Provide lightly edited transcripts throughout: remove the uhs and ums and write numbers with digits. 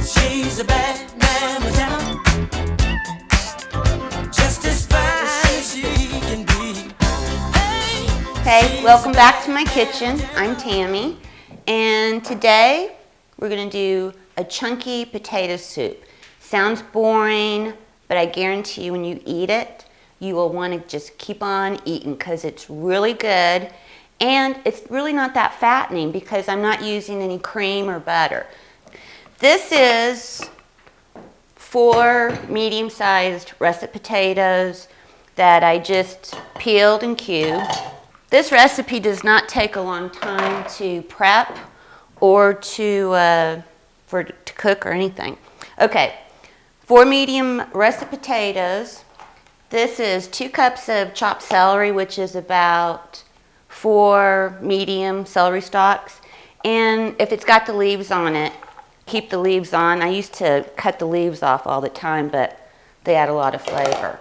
She's a bad mama, just as fine as she can be. Hey, welcome back to my kitchen. I'm Tammy, and today we're going to do a chunky potato soup. Sounds boring, but I guarantee you when you eat it, you will want to just keep on eating because it's really good, and it's really not that fattening because I'm not using any cream or butter. This is 4 medium-sized russet potatoes that I just peeled and cubed. This recipe does not take a long time to prep or to cook or anything. Okay, 4 medium russet potatoes. This is 2 cups of chopped celery, which is about 4 medium celery stalks. And if it's got the leaves on it, keep the leaves on. I used to cut the leaves off all the time, but they add a lot of flavor.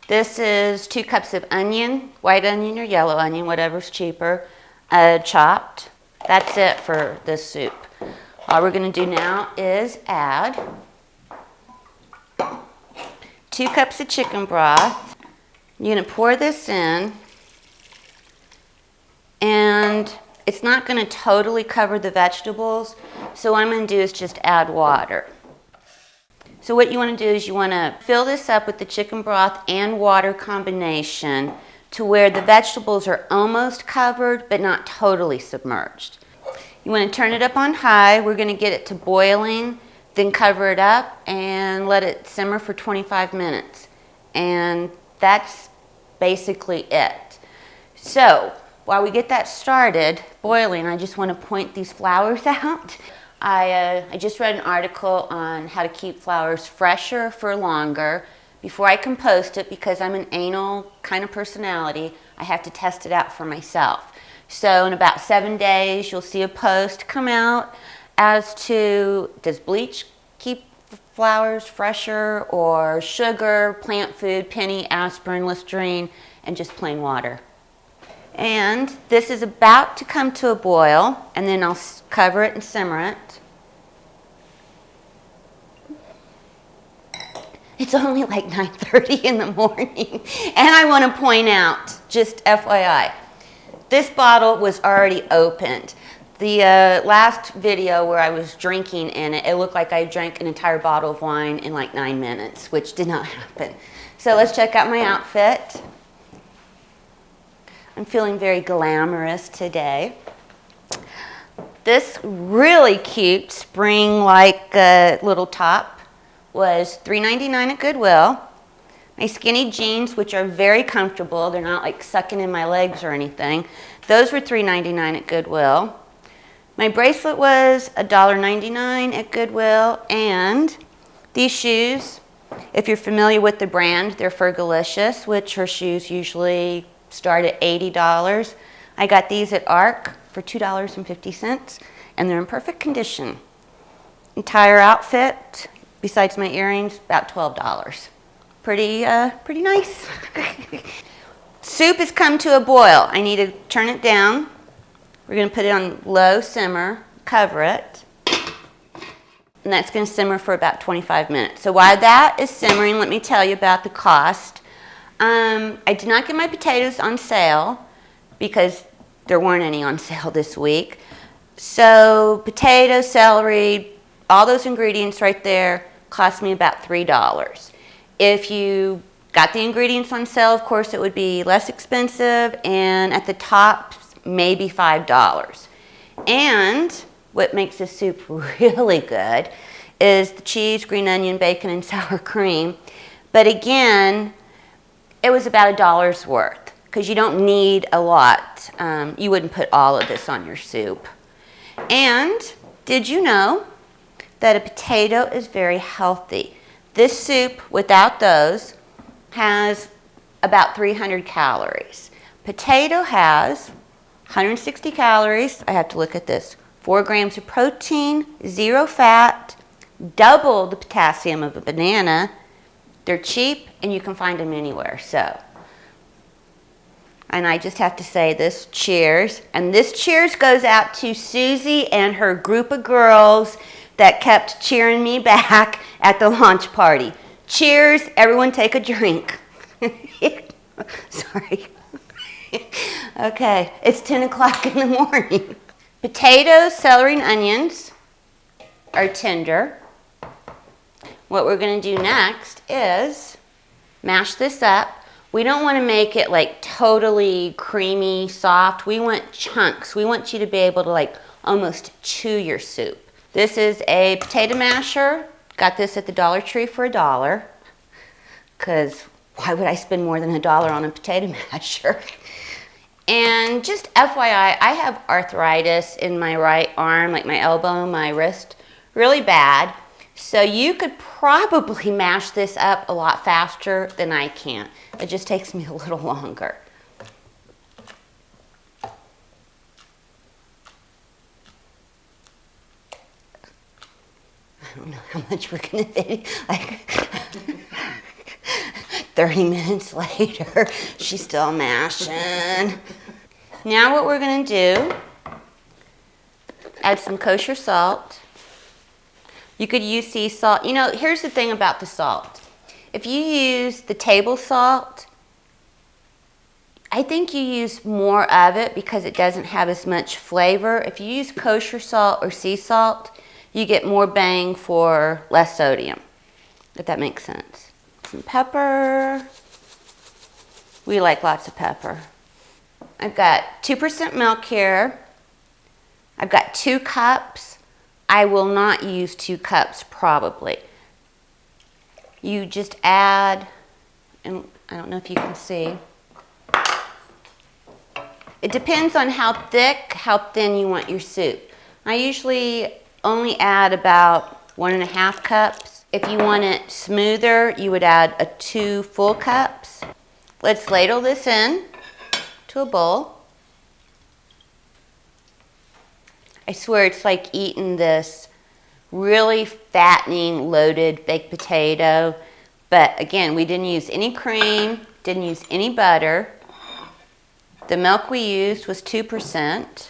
This is 2 cups of onion, white onion or yellow onion, whatever's cheaper, chopped. That's it for this soup. All we're going to do now is add 2 cups of chicken broth. You're going to pour this in, and it's not going to totally cover the vegetables, so what I'm going to do is just add water. So what you want to do is you want to fill this up with the chicken broth and water combination to where the vegetables are almost covered but not totally submerged. You want to turn it up on high. We're going to get it to boiling, then cover it up and let it simmer for 25 minutes. And that's basically it. So while we get that started boiling, I just want to point these flowers out. I just read an article on how to keep flowers fresher for longer before I compost it because I'm an anal kind of personality. I have to test it out for myself. So in about 7 days, you'll see a post come out as to does bleach keep flowers fresher or sugar, plant food, penny, aspirin, Listerine, and just plain water. And this is about to come to a boil, and then I'll cover it and simmer it. It's only like 9:30 in the morning. And I want to point out, just FYI, this bottle was already opened. The last video where I was drinking in it, it looked like I drank an entire bottle of wine in like 9 minutes, which did not happen. So let's check out my outfit. I'm feeling very glamorous today. This really cute spring-like little top was $3.99 at Goodwill. My skinny jeans, which are very comfortable, they're not like sucking in my legs or anything, those were $3.99 at Goodwill. My bracelet was $1.99 at Goodwill, and these shoes, if you're familiar with the brand, they're Fergalicious, which her shoes usually start at $80. I got these at ARC for $2.50, and they're in perfect condition. Entire outfit, besides my earrings, about $12. Pretty nice. Soup has come to a boil. I need to turn it down. We're going to put it on low simmer, cover it, and that's going to simmer for about 25 minutes. So while that is simmering, let me tell you about the cost. I did not get my potatoes on sale because there weren't any on sale this week. So potato, celery, all those ingredients right there cost me about $3. If you got the ingredients on sale, of course, it would be less expensive, and at the top, maybe $5. And what makes this soup really good is the cheese, green onion, bacon, and sour cream. But again, it was about $1 worth because you don't need a lot. You wouldn't put all of this on your soup. And did you know that a potato is very healthy? This soup, without those, has about 300 calories. Potato has 160 calories. I have to look at this. 4 grams of protein, 0 fat, double the potassium of a banana. They're cheap and you can find them anywhere. So, and I just have to say this cheers. And this cheers goes out to Susie and her group of girls that kept cheering me back at the launch party. Cheers, everyone take a drink. Sorry. Okay, it's 10 o'clock in the morning. Potatoes, celery, and onions are tender. What we're going to do next is mash this up. We don't want to make it like totally creamy, soft. We want chunks. We want you to be able to like almost chew your soup. This is a potato masher. Got this at the Dollar Tree for $1. Because why would I spend more than $1 on a potato masher? And just FYI, I have arthritis in my right arm, like my elbow, my wrist, really bad. So you could probably mash this up a lot faster than I can. It just takes me a little longer. I don't know how much we're gonna fit. Like 30 minutes later, she's still mashing. Now what we're gonna do, add some kosher salt. You could use sea salt. You know, here's the thing about the salt. If you use the table salt, I think you use more of it because it doesn't have as much flavor. If you use kosher salt or sea salt, you get more bang for less sodium, if that makes sense. Some pepper. We like lots of pepper. I've got 2% milk here. I've got 2 cups. I will not use 2 cups probably. You just add, and I don't know if you can see. It depends on how thick, how thin you want your soup. I usually only add about 1.5 cups. If you want it smoother, you would add 2 full cups. Let's ladle this in to a bowl. I swear it's like eating this really fattening, loaded baked potato. But again, we didn't use any cream, didn't use any butter. The milk we used was 2%.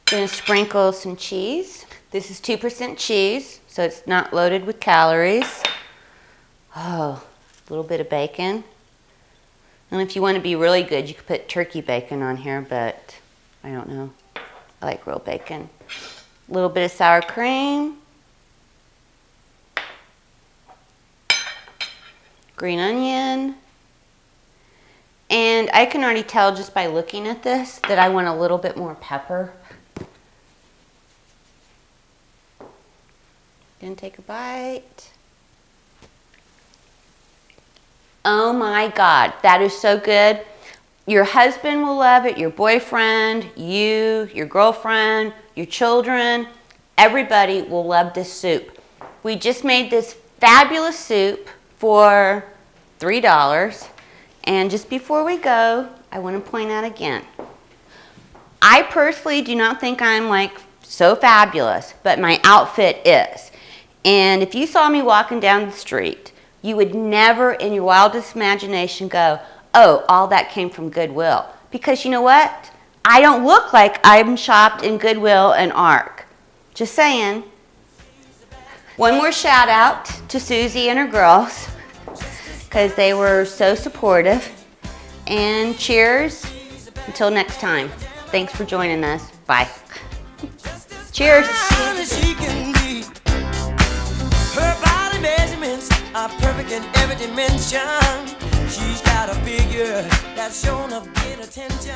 Gonna sprinkle some cheese. This is 2% cheese, so it's not loaded with calories. Oh, a little bit of bacon. And if you want to be really good, you could put turkey bacon on here, but I don't know. I like real bacon. A little bit of sour cream. Green onion. And I can already tell just by looking at this that I want a little bit more pepper. Gonna take a bite. Oh my God, that is so good. Your husband will love it, your boyfriend, you, your girlfriend, your children, everybody will love this soup. We just made this fabulous soup for $3. And just before we go, I want to point out again, I personally do not think I'm like so fabulous, but my outfit is. And if you saw me walking down the street, you would never in your wildest imagination go, oh, all that came from Goodwill. Because you know what? I don't look like I'm shopped in Goodwill and ARC. Just saying. One more shout out to Susie and her girls because they were so supportive. And cheers until next time. Thanks for joining us. Bye. Cheers. Are perfect in every dimension. She's got a figure that's shown of great attention.